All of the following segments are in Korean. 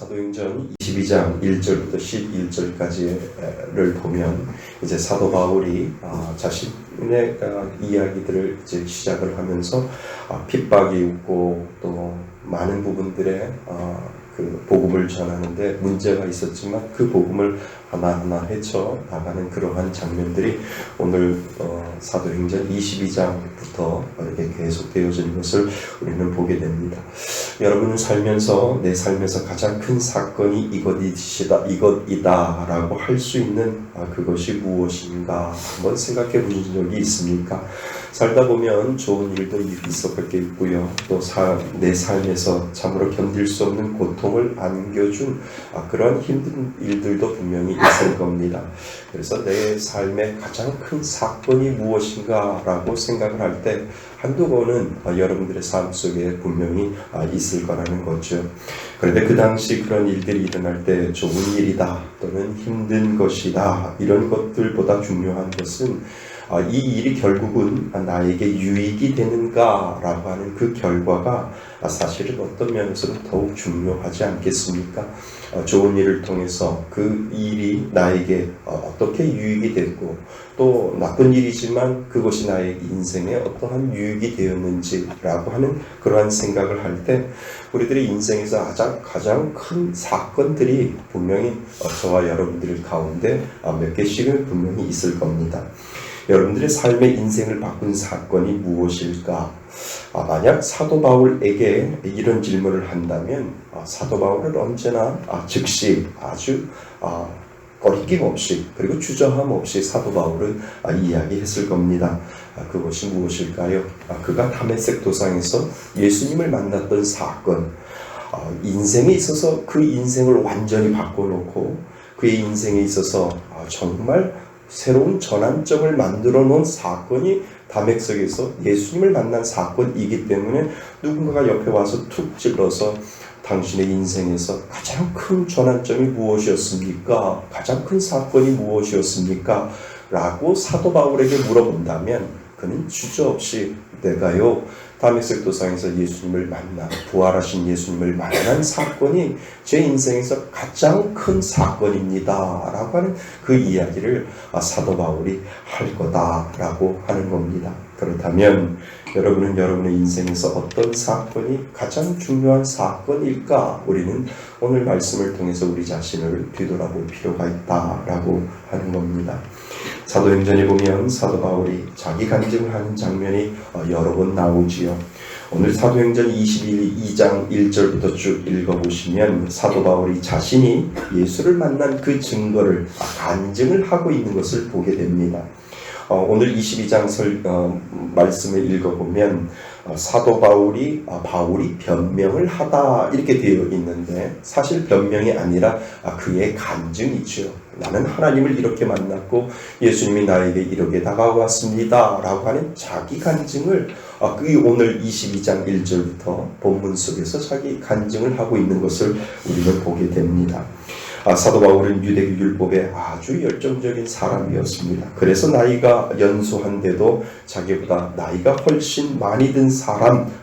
사도행전 22장 1절부터 11절까지를 보면 이제 사도 바울이 자신의 이야기들을 이제 시작을 하면서 핍박이 있고 또 많은 부분들의 그 복음을 전하는데 문제가 있었지만 그 복음을 하나하나 헤쳐 나가는 그러한 장면들이 오늘 사도행전 22장부터 이렇게 계속되어진 것을 우리는 보게 됩니다. 여러분은 살면서 내 삶에서 가장 큰 사건이 이것이다 라고 할 수 있는 그것이 무엇인가 한번 생각해 보신 적이 있습니까? 살다 보면 좋은 일도 있었겠고요. 또 내 삶에서 참으로 견딜 수 없는 고통을 안겨준 그런 힘든 일들도 분명히 있을 겁니다. 그래서 내 삶의 가장 큰 사건이 무엇인가 라고 생각을 할 때 한두 번은 여러분들의 삶 속에 분명히 있을 거라는 거죠. 그런데 그 당시 그런 일들이 일어날 때 좋은 일이다 또는 힘든 것이다 이런 것들보다 중요한 것은 이 일이 결국은 나에게 유익이 되는가라고 하는 그 결과가 사실은 어떤 면에서는 더욱 중요하지 않겠습니까? 좋은 일을 통해서 그 일이 나에게 어떻게 유익이 됐고 또 나쁜 일이지만 그것이 나의 인생에 어떠한 유익이 되었는지라고 하는 그러한 생각을 할 때 우리들의 인생에서 가장 큰 사건들이 분명히 저와 여러분들 가운데 몇 개씩은 분명히 있을 겁니다. 여러분들의 삶의 인생을 바꾼 사건이 무엇일까? 만약 사도 바울에게 이런 질문을 한다면 사도 바울은 언제나 즉시 아주 거리낌 없이 그리고 주저함 없이 사도 바울은 이야기했을 겁니다. 그것이 무엇일까요? 그가 다메섹 도상에서 예수님을 만났던 사건, 인생에 있어서 그 인생을 완전히 바꿔놓고 그의 인생에 있어서 정말 새로운 전환점을 만들어 놓은 사건이 다메섹에서 예수님을 만난 사건이기 때문에 누군가가 옆에 와서 툭 찔러서 당신의 인생에서 가장 큰 전환점이 무엇이었습니까? 가장 큰 사건이 무엇이었습니까? 라고 사도 바울에게 물어본다면 그는 주저없이 내가요 다메섹 도상에서 예수님을 만나 부활하신 예수님을 만난 사건이 제 인생에서 가장 큰 사건입니다 라고 하는 그 이야기를 사도 바울이 할 거다라고 하는 겁니다. 그렇다면 여러분은 여러분의 인생에서 어떤 사건이 가장 중요한 사건일까? 우리는 오늘 말씀을 통해서 우리 자신을 뒤돌아볼 필요가 있다라고 하는 겁니다. 사도행전에 보면 사도 바울이 자기 간증을 하는 장면이 여러 번 나오지요. 오늘 사도행전 22장 1절부터 쭉 읽어보시면 사도 바울이 자신이 예수를 만난 그 증거를 간증을 하고 있는 것을 보게 됩니다. 오늘 22장 말씀을 읽어보면 사도 바울이 변명을 하다 이렇게 되어 있는데 사실 변명이 아니라 그의 간증이죠. 나는 하나님을 이렇게 만났고 예수님이 나에게 이렇게 다가왔습니다 라고 하는 자기 간증을 오늘 22장 1절부터 본문 속에서 자기 간증을 하고 있는 것을 우리는 보게 됩니다. 사도 바울은 유대교 율법에 아주 열정적인 사람이었습니다. 그래서 나이가 연소한데도 자기보다 나이가 훨씬 많이 든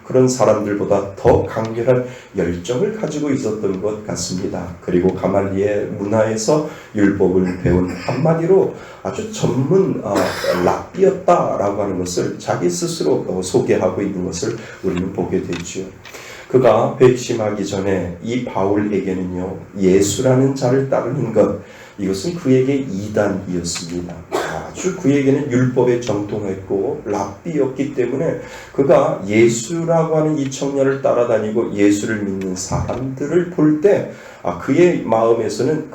그런 사람들보다 더 강렬한 열정을 가지고 있었던 것 같습니다. 그리고 가말리엘 문화에서 율법을 배운 한마디로 아주 전문 랍비였다라고 하는 것을 자기 스스로 소개하고 있는 것을 우리는 보게 되죠. 그가 회심하기 전에 이 바울에게는요 예수라는 자를 따르는 것 이것은 그에게 이단이었습니다. 아주 그에게는 율법에 정통했고 랍비였기 때문에 그가 예수라고 하는 이 청년을 따라다니고 예수를 믿는 사람들을 볼 때 그의 마음에서는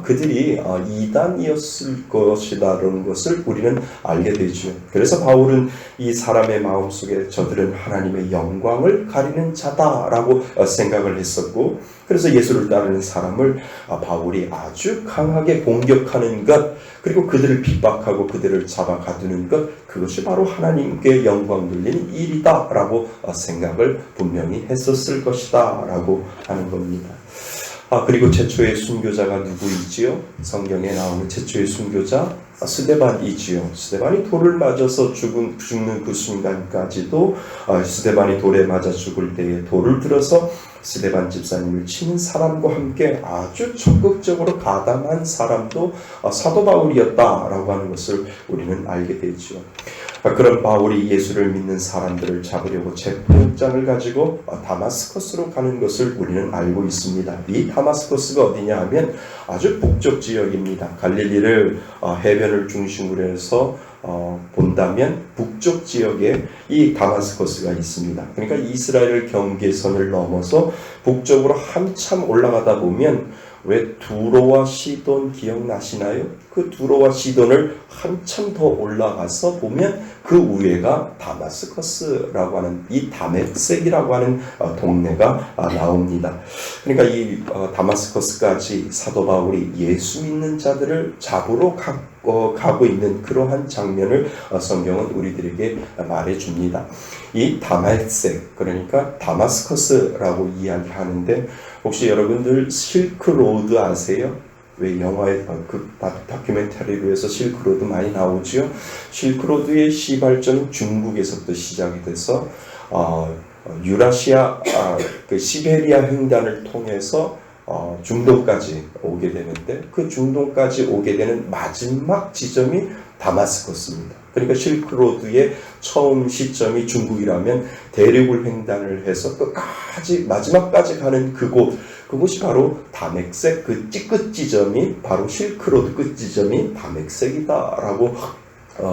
그들이 이단이었을 것이라는 것을 우리는 알게 되죠. 그래서 바울은 이 사람의 마음속에 저들은 하나님의 영광을 가리는 자다라고 생각을 했었고 그래서 예수를 따르는 사람을 바울이 아주 강하게 공격하는 것 그리고 그들을 핍박하고 그들을 잡아 가두는 것 그것이 바로 하나님께 영광 돌리는 일이다라고 생각을 분명히 했었을 것이다 라고 하는 겁니다. 그리고 최초의 순교자가 누구이지요? 성경에 나오는 최초의 순교자 스데반이지요. 스데반이 돌을 맞아서 죽는 그 순간까지도 스데반이 돌에 맞아 죽을 때에 돌을 들어서 스데반 집사님을 치는 사람과 함께 아주 적극적으로 가담한 사람도 사도 바울이었다라고 하는 것을 우리는 알게 되지요. 그런 바울이 예수를 믿는 사람들을 잡으려고 체포영장을 가지고 다마스커스로 가는 것을 우리는 알고 있습니다. 이 다마스커스가 어디냐 하면 아주 북쪽 지역입니다. 갈릴리를 해변을 중심으로 해서 본다면 북쪽 지역에 이 다마스커스가 있습니다. 그러니까 이스라엘 경계선을 넘어서 북쪽으로 한참 올라가다 보면 왜 두로와 시돈 기억나시나요? 그 두로와 시돈을 한참 더 올라가서 보면 그 위에가 다마스커스라고 하는 이 다메섹이라고 하는 동네가 나옵니다. 그러니까 이 다마스커스까지 사도 바울이 예수 믿는 자들을 잡으러 가고 있는 그러한 장면을 성경은 우리들에게 말해줍니다. 이 다메섹, 그러니까 다마스커스라고 이야기하는데 혹시 여러분들 실크로드 아세요? 왜 영화에 그 다큐멘터리로 해서 실크로드 많이 나오죠? 실크로드의 시발점은 중국에서부터 시작이 돼서 유라시아 그 시베리아 횡단을 통해서 중동까지 오게 되는데 그 중동까지 오게 되는 마지막 지점이 다마스커스입니다. 그러니까 실크로드의 처음 시점이 중국이라면 대륙을 횡단을 해서 끝까지 마지막까지 가는 그곳이 바로 다메섹, 그 끝 지점이 바로 실크로드 끝 지점이 다메섹이다라고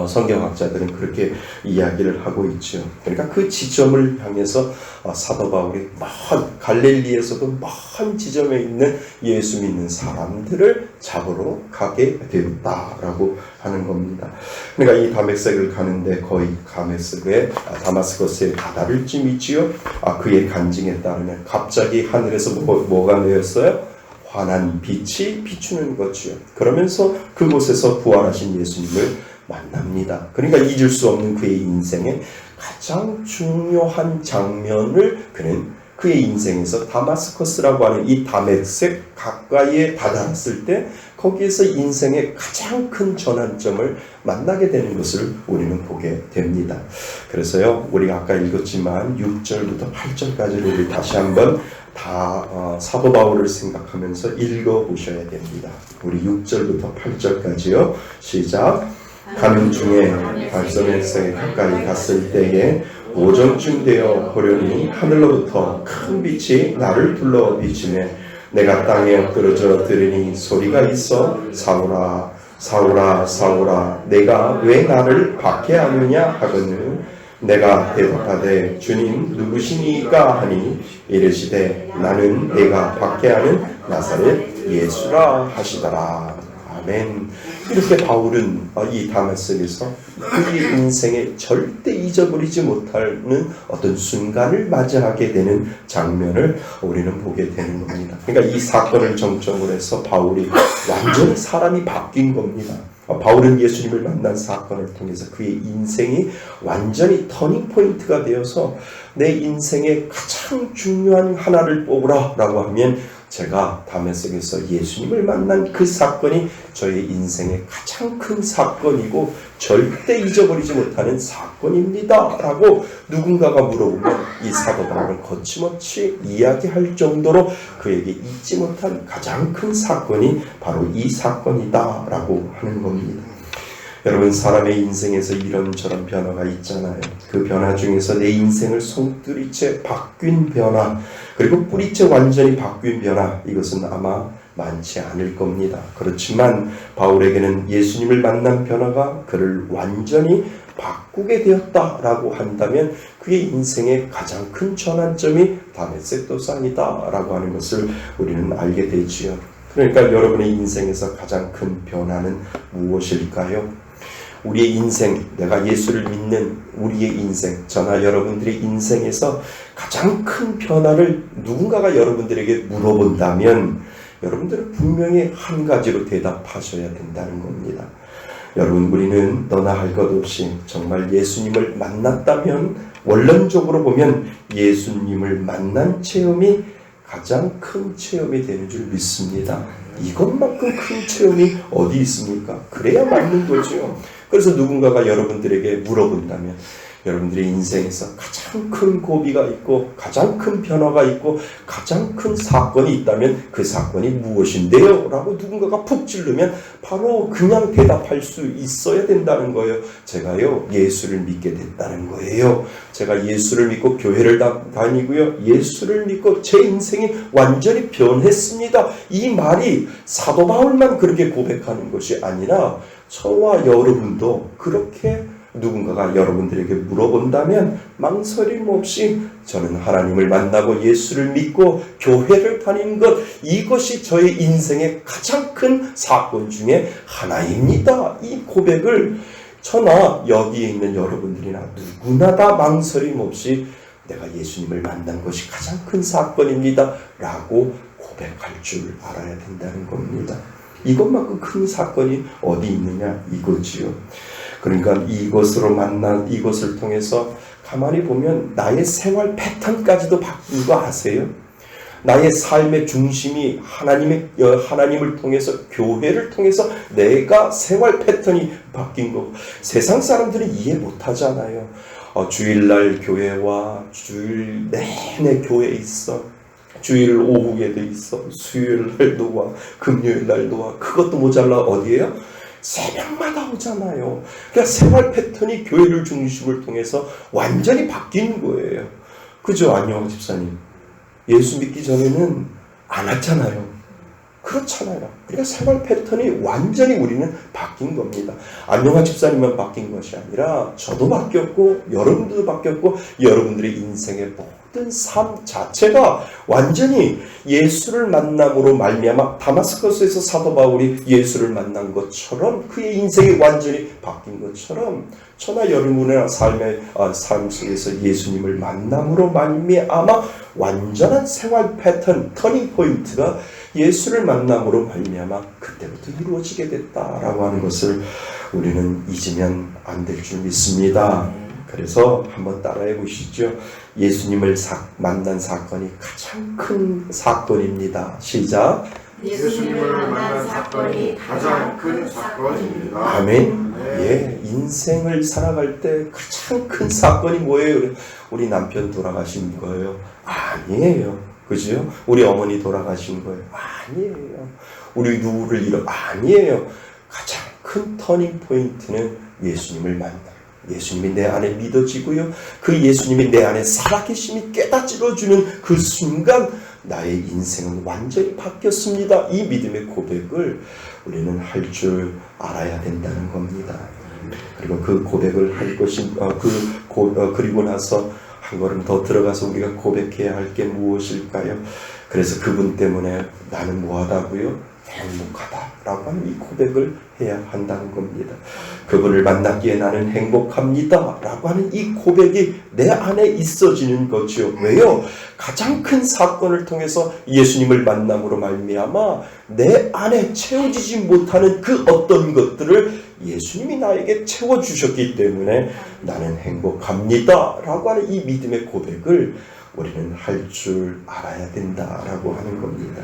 성경학자들은 그렇게 이야기를 하고 있죠. 그러니까 그 지점을 향해서 사도 바울이 갈릴리에서도 먼 지점에 있는 예수 믿는 사람들을 잡으러 가게 되었다라고 하는 겁니다. 그러니까 이 다메섹을 가는데 거의 다마스커스에 다다를 쯤이지요. 그의 간증에 따르면 갑자기 하늘에서 뭐가 내렸어요? 환한 빛이 비추는 거지요. 그러면서 그곳에서 부활하신 예수님을 만납니다. 그러니까 잊을 수 없는 그의 인생의 가장 중요한 장면을 그는 그의 인생에서 다마스커스라고 하는 이 다메섹 가까이에 다다랐을 때 거기에서 인생의 가장 큰 전환점을 만나게 되는 것을 우리는 보게 됩니다. 그래서요, 우리가 아까 읽었지만 6절부터 8절까지를 우리 다시 한번 사도 바울을 생각하면서 읽어보셔야 됩니다. 우리 6절부터 8절까지요. 시작. 가는 중에 발선에서 가까이 갔을 때에 오전쯤 되어 보려니 하늘로부터 큰 빛이 나를 둘러 비치매 내가 땅에 엎드러져 들으니 소리가 있어 사울아 사울아 사울아 내가 왜 나를 박해하느냐 하거늘 내가 대답하되 주님 누구시니까 하니 이르시되 나는 내가 박해하는 나사렛 예수라 하시더라. 아멘. 이렇게 바울은 이 다메섹에서 그의 인생에 절대 잊어버리지 못하는 어떤 순간을 맞이하게 되는 장면을 우리는 보게 되는 겁니다. 그러니까 이 사건을 정점으로 해서 바울이 완전히 사람이 바뀐 겁니다. 바울은 예수님을 만난 사건을 통해서 그의 인생이 완전히 터닝포인트가 되어서 내 인생의 가장 중요한 하나를 뽑으라 라고 하면 제가 다메섹에서 예수님을 만난 그 사건이 저의 인생의 가장 큰 사건이고 절대 잊어버리지 못하는 사건입니다 라고 누군가가 물어보면 이 사도 바울은 거침없이 이야기할 정도로 그에게 잊지 못한 가장 큰 사건이 바로 이 사건이다 라고 하는 겁니다. 여러분, 사람의 인생에서 이런저런 변화가 있잖아요. 그 변화 중에서 내 인생을 송두리째 바뀐 변화, 그리고 뿌리째 완전히 바뀐 변화, 이것은 아마 많지 않을 겁니다. 그렇지만 바울에게는 예수님을 만난 변화가 그를 완전히 바꾸게 되었다라고 한다면 그의 인생의 가장 큰 전환점이 다메섹 도산이다라고 하는 것을 우리는 알게 되지요. 그러니까 여러분의 인생에서 가장 큰 변화는 무엇일까요? 우리의 인생, 내가 예수를 믿는 우리의 인생, 저나 여러분들의 인생에서 가장 큰 변화를 누군가가 여러분들에게 물어본다면 여러분들은 분명히 한 가지로 대답하셔야 된다는 겁니다. 여러분, 우리는 너나 할 것 없이 정말 예수님을 만났다면 원론적으로 보면 예수님을 만난 체험이 가장 큰 체험이 되는 줄 믿습니다. 이것만큼 큰 체험이 어디 있습니까? 그래야 맞는 거죠. 그래서 누군가가 여러분들에게 물어본다면 여러분들의 인생에서 가장 큰 고비가 있고 가장 큰 변화가 있고 가장 큰 사건이 있다면 그 사건이 무엇인데요? 라고 누군가가 푹 찌르면 바로 그냥 대답할 수 있어야 된다는 거예요. 제가요 예수를 믿게 됐다는 거예요. 제가 예수를 믿고 교회를 다니고요. 예수를 믿고 제 인생이 완전히 변했습니다. 이 말이 사도 바울만 그렇게 고백하는 것이 아니라 저와 여러분도 그렇게 누군가가 여러분들에게 물어본다면 망설임 없이 저는 하나님을 만나고 예수를 믿고 교회를 다니는 것, 이것이 저의 인생의 가장 큰 사건 중에 하나입니다. 이 고백을 저나 여기에 있는 여러분들이나 누구나 다 망설임 없이 내가 예수님을 만난 것이 가장 큰 사건입니다 라고 고백할 줄 알아야 된다는 겁니다. 이것만큼 큰 사건이 어디 있느냐 이거지요. 그러니까 이것을 통해서 가만히 보면 나의 생활 패턴까지도 바뀐 거 아세요? 나의 삶의 중심이 하나님을 통해서 교회를 통해서 내가 생활 패턴이 바뀐 거. 세상 사람들은 이해 못하잖아요. 주일날 교회와 주일 내내 교회에 있어. 주일 오후에도 있어. 수요일날도 와. 금요일날도 와. 그것도 모자라 어디에요? 새벽마다 오잖아요. 그러니까 생활 패턴이 교회를 중심을 통해서 완전히 바뀐 거예요. 그죠? 안녕 집사님. 예수 믿기 전에는 안 왔잖아요. 그렇잖아요. 그러니까 생활 패턴이 완전히 우리는 바뀐 겁니다. 안녕하 집사님만 바뀐 것이 아니라 저도 바뀌었고 여러분들도 바뀌었고 여러분들의 인생의 모든 삶 자체가 완전히 예수를 만남으로 말미암아 다마스커스에서 사도 바울이 예수를 만난 것처럼 그의 인생이 완전히 바뀐 것처럼 저나 여러분의 삶 속에서 예수님을 만남으로 말미암아 완전한 생활 패턴 터닝 포인트가 예수를 만남으로 말미암아 그때부터 이루어지게 됐다라고 하는 것을 우리는 잊으면 안 될 줄 믿습니다. 그래서 한번 따라해 보시죠. 예수님을 만난 사건이 가장 큰 사건입니다. 시작. 예수님을 만난 사건이 가장 큰 사건입니다. 아멘. 예, 인생을 살아갈 때 가장 큰 사건이 뭐예요? 우리 남편 돌아가신 거예요? 아니에요. 그죠? 우리 어머니 돌아가신 거예요? 아니에요. 우리 누구를 아니에요. 가장 큰 터닝 포인트는 예수님을 만나. 예수님이 내 안에 믿어지고요. 그 예수님이 내 안에 살아계심이 깨닫질러주는 그 순간 나의 인생은 완전히 바뀌었습니다. 이 믿음의 고백을 우리는 할 줄 알아야 된다는 겁니다. 그리고 그 고백을 할 것이 그리고 나서 한 걸음 더 들어가서 우리가 고백해야 할 게 무엇일까요? 그래서 그분 때문에 나는 뭐하다고요? 행복하다라고 하는 이 고백을 해야 한다는 겁니다. 그분을 만났기에 나는 행복합니다 라고 하는 이 고백이 내 안에 있어지는 거죠. 왜요? 가장 큰 사건을 통해서 예수님을 만남으로 말미암아 내 안에 채워지지 못하는 그 어떤 것들을 예수님이 나에게 채워주셨기 때문에 나는 행복합니다 라고 하는 이 믿음의 고백을 우리는 할 줄 알아야 된다라고 하는 겁니다.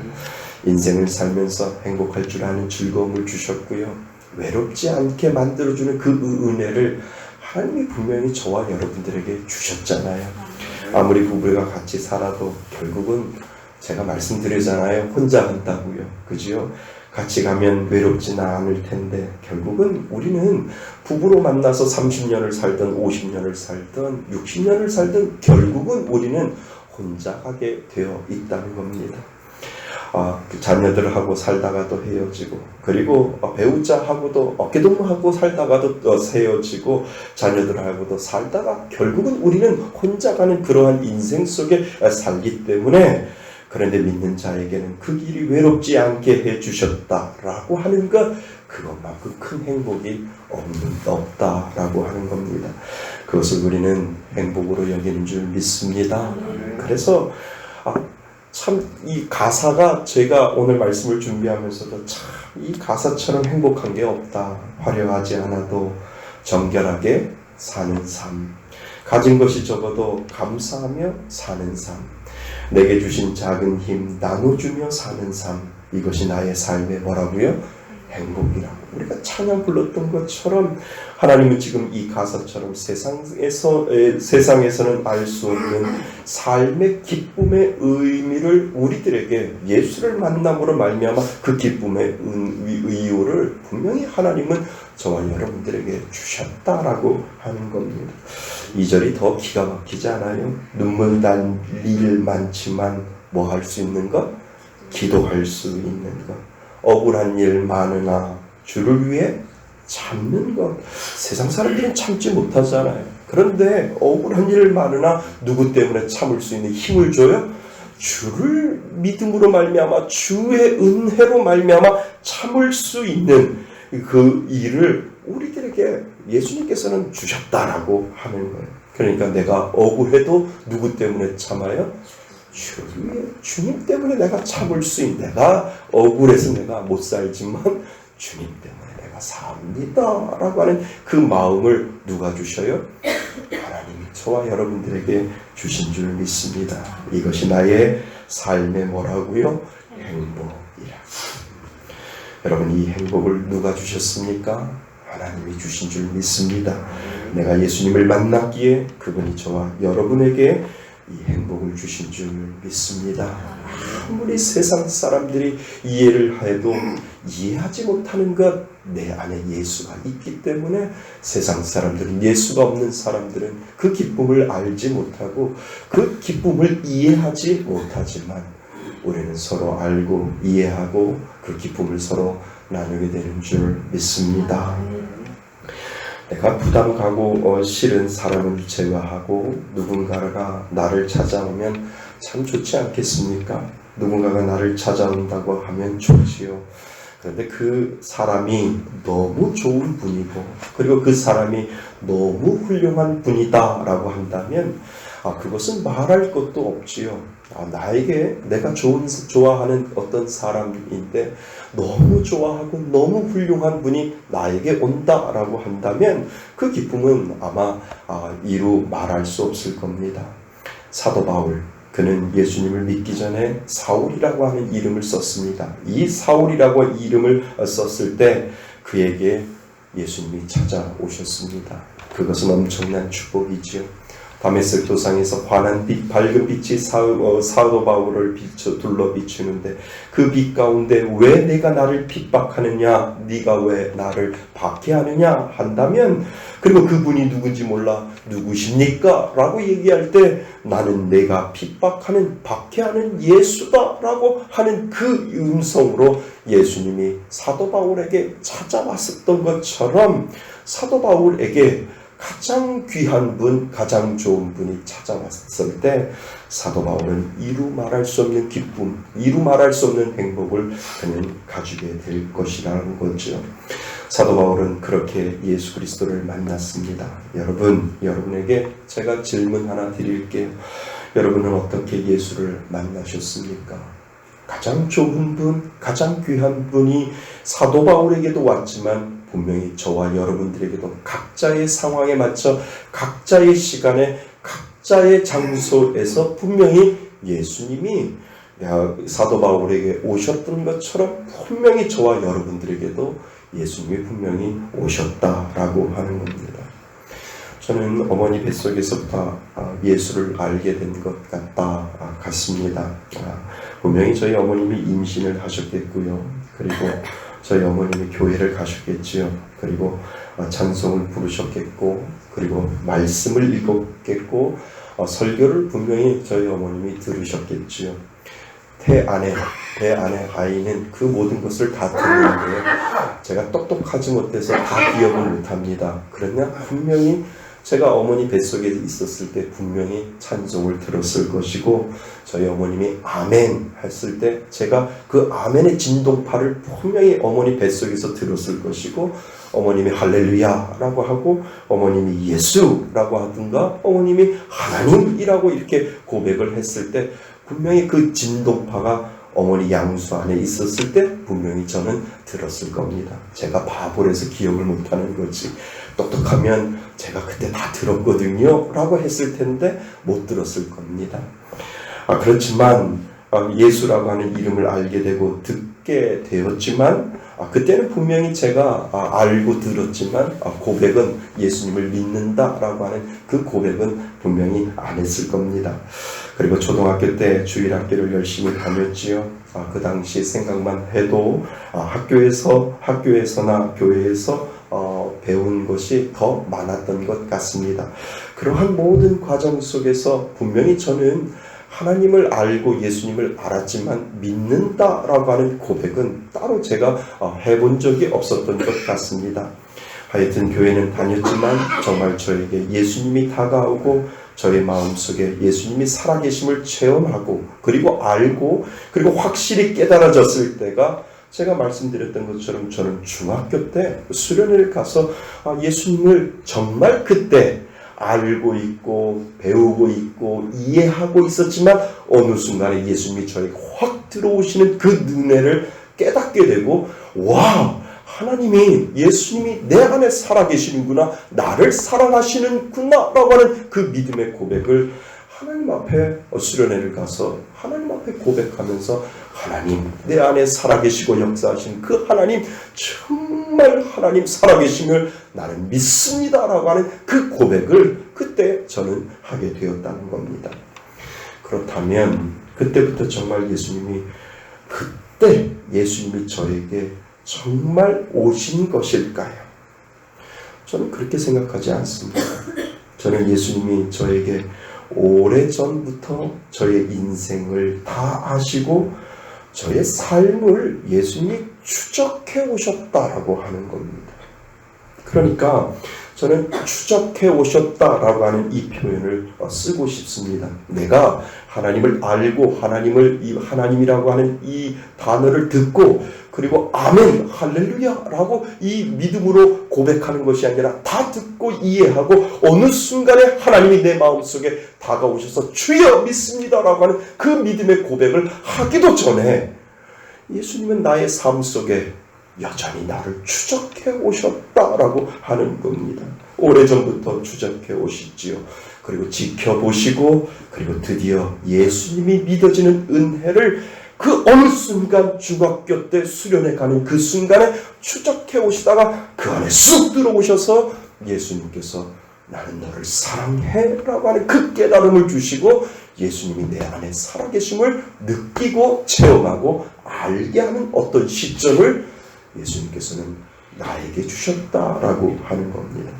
인생을 살면서 행복할 줄 아는 즐거움을 주셨고요. 외롭지 않게 만들어주는 그 은혜를 하나님이 분명히 저와 여러분들에게 주셨잖아요. 아무리 부부가 같이 살아도 결국은 제가 말씀드리잖아요. 혼자 한다고요. 그죠? 같이 가면 외롭지는 않을 텐데 결국은 우리는 부부로 만나서 30년을 살든 50년을 살든 60년을 살든 결국은 우리는 혼자 가게 되어 있다는 겁니다. 자녀들하고 살다가도 헤어지고 그리고 배우자하고도 어깨동무하고 살다가도 헤어지고 자녀들하고도 살다가 결국은 우리는 혼자 가는 그러한 인생 속에 살기 때문에 그런데 믿는 자에게는 그 길이 외롭지 않게 해주셨다라고 하는 것 그것만큼 큰 행복이 없다라고 하는 겁니다. 그것을 우리는 행복으로 여기는 줄 믿습니다. 그래서 참 이 가사가 제가 오늘 말씀을 준비하면서도 참 이 가사처럼 행복한 게 없다. 화려하지 않아도 정결하게 사는 삶. 가진 것이 적어도 감사하며 사는 삶. 내게 주신 작은 힘 나눠주며 사는 삶, 이것이 나의 삶의 뭐라고요? 행복이라고. 우리가 찬양 불렀던 것처럼 하나님은 지금 이 가사처럼 세상에서는 알 수 없는 삶의 기쁨의 의미를 우리들에게 예수를 만남으로 말미암아 그 기쁨의 이유를 분명히 하나님은 저와 여러분들에게 주셨다라고 하는 겁니다. 2절이 더 기가 막히지 않아요? 눈물 난 일 많지만 뭐 할 수 있는 것? 기도할 수 있는 것. 억울한 일 많으나 주를 위해 참는 것. 세상 사람들은 참지 못하잖아요. 그런데 억울한 일 많으나 누구 때문에 참을 수 있는 힘을 줘요? 주를 믿음으로 말미암아 주의 은혜로 말미암아 참을 수 있는 그 일을 우리들에게 예수님께서는 주셨다라고 하는 거예요. 그러니까 내가 억울해도 누구 때문에 참아요? 주님 때문에 내가 참을 수 있는, 내가 억울해서 내가 못 살지만 주님 때문에 내가 삽니다 라고 하는 그 마음을 누가 주셔요? 하나님이 저와 여러분들에게 주신 줄 믿습니다. 이것이 나의 삶의 뭐라고요? 행복이라. 여러분, 이 행복을 누가 주셨습니까? 하나님이 주신 줄 믿습니다. 내가 예수님을 만났기에 그분이 저와 여러분에게 이 행복을 주신 줄 믿습니다. 아무리 세상 사람들이 이해를 해도 이해하지 못하는 것, 내 안에 예수가 있기 때문에 세상 사람들은, 예수가 없는 사람들은 그 기쁨을 알지 못하고 그 기쁨을 이해하지 못하지만 우리는 서로 알고 이해하고 그 기쁨을 서로 나누게 되는 줄 믿습니다. 내가 부담 가고 싫은 사람을 제외하고 누군가가 나를 찾아오면 참 좋지 않겠습니까? 누군가가 나를 찾아온다고 하면 좋지요. 그런데 그 사람이 너무 좋은 분이고 그리고 그 사람이 너무 훌륭한 분이다 라고 한다면 그것은 말할 것도 없지요. 나에게 내가 좋아하는 어떤 사람인데 너무 좋아하고 너무 훌륭한 분이 나에게 온다라고 한다면 그 기쁨은 아마 이루 말할 수 없을 겁니다. 사도 바울, 그는 예수님을 믿기 전에 사울이라고 하는 이름을 썼습니다. 이 사울이라고 이름을 썼을 때 그에게 예수님이 찾아오셨습니다. 그것은 엄청난 축복이지요. 다메섹 도상에서 환한 빛, 밝은 빛이 사도 바울을 둘러 비추는데 그 빛 가운데 왜 내가 나를 핍박하느냐, 네가 왜 나를 박해하느냐 한다면, 그리고 그분이 누군지 몰라 누구십니까? 라고 얘기할 때 나는 내가 핍박하는, 박해하는 예수다 라고 하는 그 음성으로 예수님이 사도 바울에게 찾아왔었던 것처럼 사도 바울에게 가장 귀한 분, 가장 좋은 분이 찾아왔을 때 사도 바울은 이루 말할 수 없는 기쁨, 이루 말할 수 없는 행복을 그는 가지게 될 것이라는 거죠. 사도 바울은 그렇게 예수 그리스도를 만났습니다. 여러분에게 제가 질문 하나 드릴게요. 여러분은 어떻게 예수를 만나셨습니까? 가장 좋은 분, 가장 귀한 분이 사도 바울에게도 왔지만 분명히 저와 여러분들에게도 각자의 상황에 맞춰 각자의 시간에 각자의 장소에서 분명히 예수님이 사도 바울에게 오셨던 것처럼 분명히 저와 여러분들에게도 예수님이 분명히 오셨다라고 하는 겁니다. 저는 어머니 뱃속에서부터 예수를 알게 된 것 같습니다. 분명히 저희 어머님이 임신을 하셨겠고요. 그리고 저희 어머님이 교회를 가셨겠지요. 그리고 찬송을 부르셨겠고, 그리고 말씀을 읽었겠고, 설교를 분명히 저희 어머님이 들으셨겠지요. 배 안에 아이는 그 모든 것을 다 듣는데 제가 똑똑하지 못해서 다 기억을 못합니다. 그러나 분명히 제가 어머니 뱃속에 있었을 때 분명히 찬송을 들었을 것이고, 저희 어머님이 아멘 했을 때 제가 그 아멘의 진동파를 분명히 어머니 뱃속에서 들었을 것이고, 어머님이 할렐루야라고 하고 어머님이 예수라고 하든가 어머님이 하나님이라고 이렇게 고백을 했을 때 분명히 그 진동파가 어머니 양수 안에 있었을 때 분명히 저는 들었을 겁니다. 제가 바보라서 기억을 못하는 거지, 똑똑하면 제가 그때 다 들었거든요 라고 했을 텐데 못 들었을 겁니다. 그렇지만 예수라고 하는 이름을 알게 되고 듣게 되었지만 그때는 분명히 제가 알고 들었지만 고백은 예수님을 믿는다라고 하는 그 고백은 분명히 안 했을 겁니다. 그리고 초등학교 때 주일학교를 열심히 다녔지요. 그 당시 생각만 해도 학교에서나 교회에서 배운 것이 더 많았던 것 같습니다. 그러한 모든 과정 속에서 분명히 저는 하나님을 알고 예수님을 알았지만 믿는다라고 하는 고백은 따로 제가 해본 적이 없었던 것 같습니다. 하여튼 교회는 다녔지만 정말 저에게 예수님이 다가오고 저의 마음속에 예수님이 살아계심을 체험하고 그리고 알고 그리고 확실히 깨달아졌을 때가 제가 말씀드렸던 것처럼 저는 중학교 때 수련회를 가서 예수님을 정말 그때 알고 있고 배우고 있고 이해하고 있었지만 어느 순간에 예수님이 저에게 확 들어오시는 그 은혜를 깨닫게 되고 와! 하나님이 예수님이 내 안에 살아계시는구나 나를 사랑하시는구나 라고 하는 그 믿음의 고백을 하나님 앞에 수련회를 가서 하나님 앞에 고백하면서 하나님 내 안에 살아계시고 역사하신 그 하나님 정말 하나님 살아계심을 나는 믿습니다 라고 하는 그 고백을 그때 저는 하게 되었다는 겁니다. 그렇다면 그때부터 정말 예수님이 저에게 정말 오신 것일까요? 저는 그렇게 생각하지 않습니다. 저는 예수님이 저에게 오래전부터 저의 인생을 다 아시고 저의 삶을 예수님이 추적해 오셨다라고 하는 겁니다. 그러니까 저는 추적해 오셨다라고 하는 이 표현을 쓰고 싶습니다. 내가 하나님을 알고 하나님이라고 하는 이 단어를 듣고 그리고 아멘 할렐루야라고 이 믿음으로 고백하는 것이 아니라 다 듣고 이해하고 어느 순간에 하나님이 내 마음속에 다가오셔서 주여 믿습니다라고 하는 그 믿음의 고백을 하기도 전에 예수님은 나의 삶 속에 여전히 나를 추적해 오셨다라고 하는 겁니다. 오래전부터 추적해 오시지요. 그리고 지켜보시고 그리고 드디어 예수님이 믿어지는 은혜를 그 어느 순간 중학교 때 수련회 가는 그 순간에 추적해 오시다가 그 안에 쑥 들어오셔서 예수님께서 나는 너를 사랑해 라고 하는 그 깨달음을 주시고 예수님이 내 안에 살아계심을 느끼고 체험하고 알게 하는 어떤 시점을 예수님께서는 나에게 주셨다라고 하는 겁니다.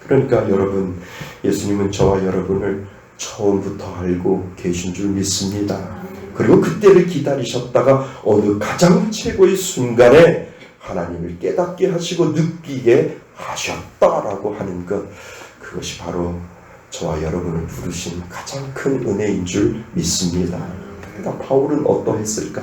그러니까 여러분, 예수님은 저와 여러분을 처음부터 알고 계신 줄 믿습니다. 그리고 그때를 기다리셨다가 어느 가장 최고의 순간에 하나님을 깨닫게 하시고 느끼게 하셨다라고 하는 것, 그것이 바로 저와 여러분을 부르신 가장 큰 은혜인 줄 믿습니다. 그러니까 바울은 어떠했을까?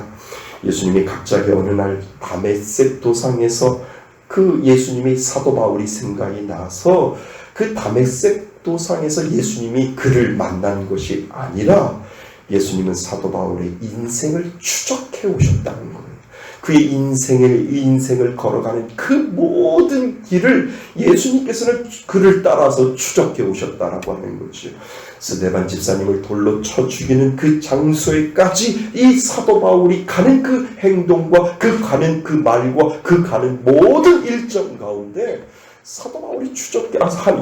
예수님이 갑자기 어느 날 다메섹 도상에서 그 예수님이 사도 바울이 생각이 나서 그 다메섹 도상에서 예수님이 그를 만난 것이 아니라 예수님은 사도 바울의 인생을 추적해 오셨다는 거예요. 그의 인생을 걸어가는 그 모든 길을 예수님께서는 그를 따라서 추적해 오셨다라고 하는 거죠. 스데반 집사님을 돌로 쳐 죽이는 그 장소에까지 이 사도 바울이 가는 그 행동과 그 가는 그 말과 그 가는 모든 일정 가운데 사도 바울이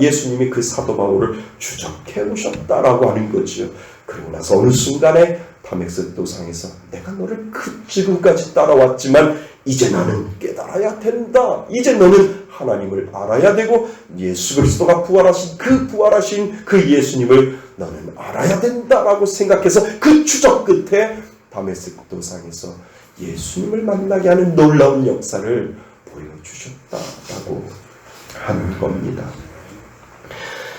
예수님이 그 사도 바울을 추적해 오셨다라고 하는 거죠. 그리고 나서 어느 순간에 다메섹 도상에서 내가 너를 지금까지 따라왔지만 이제 나는 깨달아야 된다. 이제 너는 하나님을 알아야 되고 예수 그리스도가 부활하신 그 예수님을 너는 알아야 된다라고 생각해서 그 추적 끝에 다메섹 도상에서 예수님을 만나게 하는 놀라운 역사를 보여주셨다라고 하는 겁니다.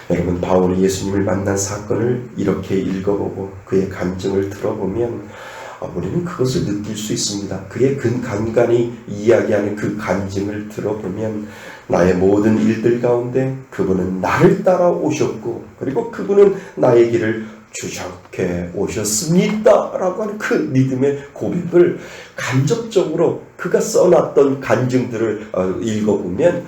여러분, 바울이 예수님을 만난 사건을 이렇게 읽어보고 그의 간증을 들어보면 우리는 그것을 느낄 수 있습니다. 그의 간간히 이야기하는 그 간증을 들어보면 나의 모든 일들 가운데 그분은 나를 따라오셨고 그리고 그분은 나의 길을 추적해 오셨습니다 라고 하는 그 믿음의 고백을 간접적으로 그가 써놨던 간증들을 읽어보면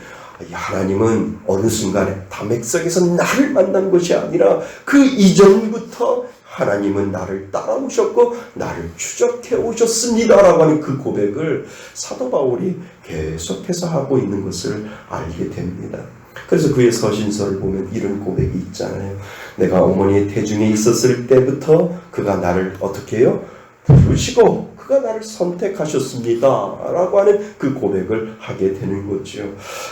하나님은 어느 순간에 다메섹에서 나를 만난 것이 아니라 그 이전부터 하나님은 나를 따라오셨고 나를 추적해 오셨습니다 라고 하는 그 고백을 사도 바울이 계속해서 하고 있는 것을 알게 됩니다. 그래서 그의 서신서를 보면 이런 고백이 있잖아요. 내가 어머니의 태중에 있었을 때부터 그가 나를 어떻게 해요? 부르시고 그가 나를 선택하셨습니다 라고 하는 그 고백을 하게 되는 거죠.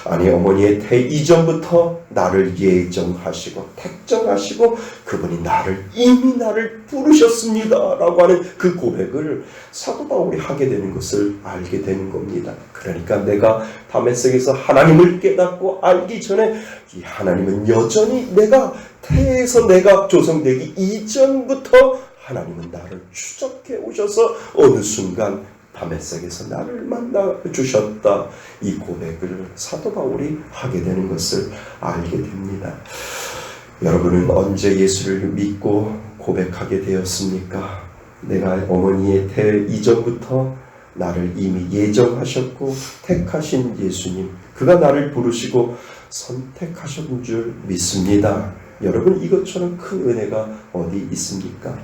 아니 어머니의 태 이전부터 나를 예정하시고 택정하시고 그분이 이미 나를 부르셨습니다 라고 하는 그 고백을 사도 바울이 하게 되는 것을 알게 되는 겁니다. 그러니까 내가 다메섹에서 하나님을 깨닫고 알기 전에 이 하나님은 여전히 내가 태에서 내가 조성되기 이전부터 하나님은 나를 추적해 오셔서 어느 순간 다메섹에서 나를 만나 주셨다. 이 고백을 사도 바울이 하게 되는 것을 알게 됩니다. 여러분은 언제 예수를 믿고 고백하게 되었습니까? 내가 어머니의 태 이전부터 나를 이미 예정하셨고 택하신 예수님, 그가 나를 부르시고 선택하셨는 줄 믿습니다. 여러분 이것처럼 큰 은혜가 어디 있습니까?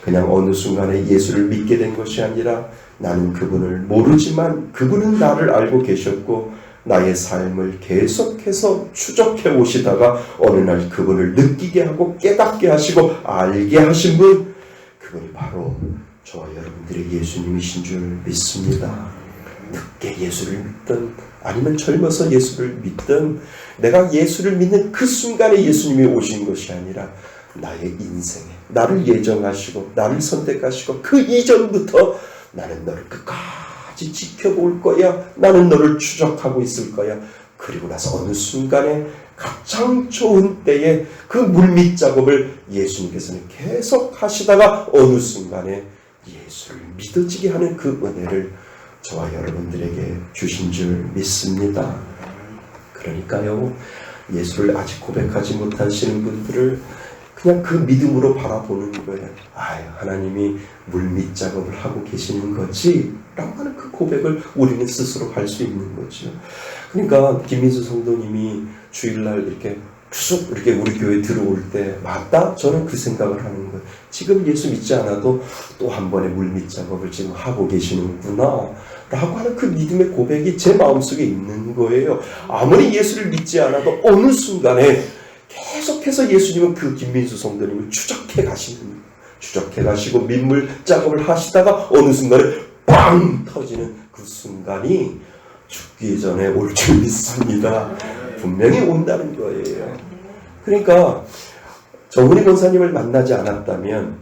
그냥 어느 순간에 예수를 믿게 된 것이 아니라 나는 그분을 모르지만 그분은 나를 알고 계셨고 나의 삶을 계속해서 추적해 오시다가 어느 날 그분을 느끼게 하고 깨닫게 하시고 알게 하신 분, 그분이 바로 저와 여러분들의 예수님이신 줄 믿습니다. 늦게 예수를 믿든 아니면 젊어서 예수를 믿든 내가 예수를 믿는 그 순간에 예수님이 오신 것이 아니라 나의 인생에 나를 예정하시고 나를 선택하시고 그 이전부터 나는 너를 끝까지 지켜볼 거야. 나는 너를 추적하고 있을 거야. 그리고 나서 어느 순간에 가장 좋은 때에 그 물밑 작업을 예수님께서는 계속 하시다가 어느 순간에 예수를 믿어지게 하는 그 은혜를 저와 여러분들에게 주신 줄 믿습니다. 그러니까요, 예수를 아직 고백하지 못하시는 분들을 그냥 그 믿음으로 바라보는 거예요. 하나님이 물밑 작업을 하고 계시는 거지 라고 하는 그 고백을 우리는 스스로 할 수 있는 거죠. 그러니까 김민수 성도님이 주일날 이렇게 쑥 이렇게 우리 교회 들어올 때 맞다? 저는 그 생각을 하는 거예요. 지금 예수 믿지 않아도 또 한 번의 물밑 작업을 지금 하고 계시는구나 라고 하는 그 믿음의 고백이 제 마음속에 있는 거예요. 아무리 예수를 믿지 않아도 어느 순간에 계속해서 예수님은 그 김민수 성도님을 추적해 가시고 민물 작업을 하시다가 어느 순간에 빵 터지는 그 순간이 죽기 전에 올 줄 믿습니다. 분명히 온다는 거예요. 그러니까 정훈이 권사님을 만나지 않았다면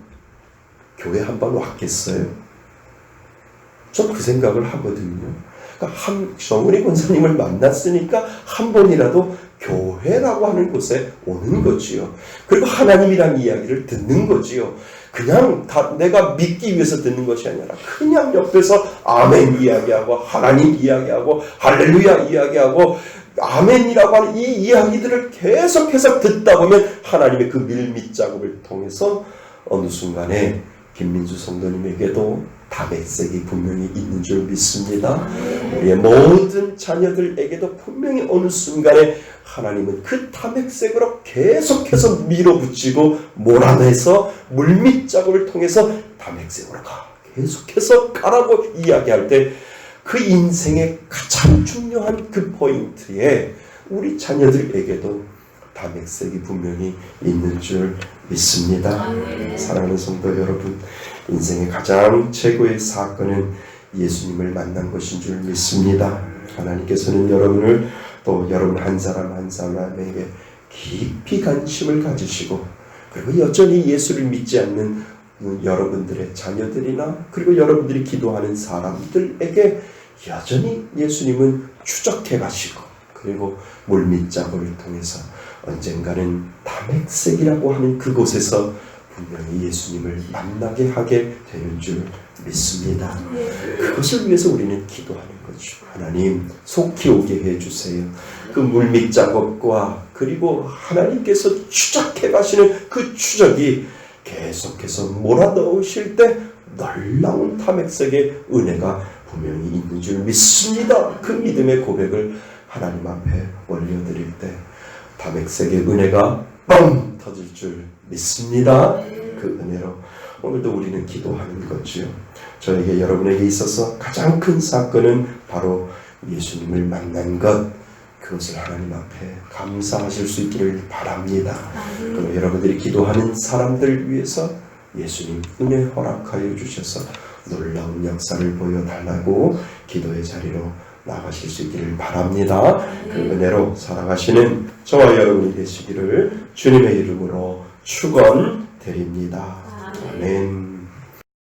교회 한 번 왔겠어요? 전 그 생각을 하거든요. 그러니까 정훈이 권사님을 만났으니까 한 번이라도 교회라고 하는 곳에 오는 거지요. 그리고 하나님이란 이야기를 듣는 거지요. 그냥 내가 믿기 위해서 듣는 것이 아니라 그냥 옆에서 아멘 이야기하고 하나님 이야기하고 할렐루야 이야기하고 아멘이라고 하는 이 이야기들을 계속해서 듣다 보면 하나님의 그 밀밑 작업을 통해서 어느 순간에 김민수 성도님에게도 다메섹이 분명히 있는 줄 믿습니다. 우리의 모든 자녀들에게도 분명히 어느 순간에 하나님은 그 다메섹으로 계속해서 밀어붙이고 몰아내서 물밑 작업을 통해서 다메섹으로 계속해서 가라고 이야기할 때 그 인생의 가장 중요한 그 포인트에 우리 자녀들에게도 다메섹이 분명히 있는 줄 믿습니다. 사랑하는 성도 여러분, 인생의 가장 최고의 사건은 예수님을 만난 것인 줄 믿습니다. 하나님께서는 여러분을 또 여러분 한 사람 한 사람에게 깊이 관심을 가지시고 그리고 여전히 예수를 믿지 않는 여러분들의 자녀들이나 그리고 여러분들이 기도하는 사람들에게 여전히 예수님은 추적해 가시고 그리고 물밑 작업을 통해서 언젠가는 다메섹이라고 하는 그곳에서 분명히 예수님을 만나게 하게 되는 줄 믿습니다. 그것을 위해서 우리는 기도하는 거죠. 하나님 속히 오게 해주세요. 그 물밑 작업과 그리고 하나님께서 추적해 가시는 그 추적이 계속해서 몰아넣으실 때 놀라운 다메섹의 은혜가 분명히 있는 줄 믿습니다. 그 믿음의 고백을 하나님 앞에 올려드릴 때 다메섹의 은혜가 뻥 터질 줄 믿습니다. 그 은혜로 오늘도 우리는 기도하는 거지요. 저에게 여러분에게 있어서 가장 큰 사건은 바로 예수님을 만난 것, 그것을 하나님 앞에 감사하실 수 있기를 바랍니다. 그럼 여러분들이 기도하는 사람들 위해서 예수님 은혜 허락하여 주셔서 놀라운 역사를 보여달라고 기도의 자리로 나가실 수 있기를 바랍니다. 그 은혜로 살아가시는 저와 여러분이 되시기를 주님의 이름으로 축원드립니다. 아멘.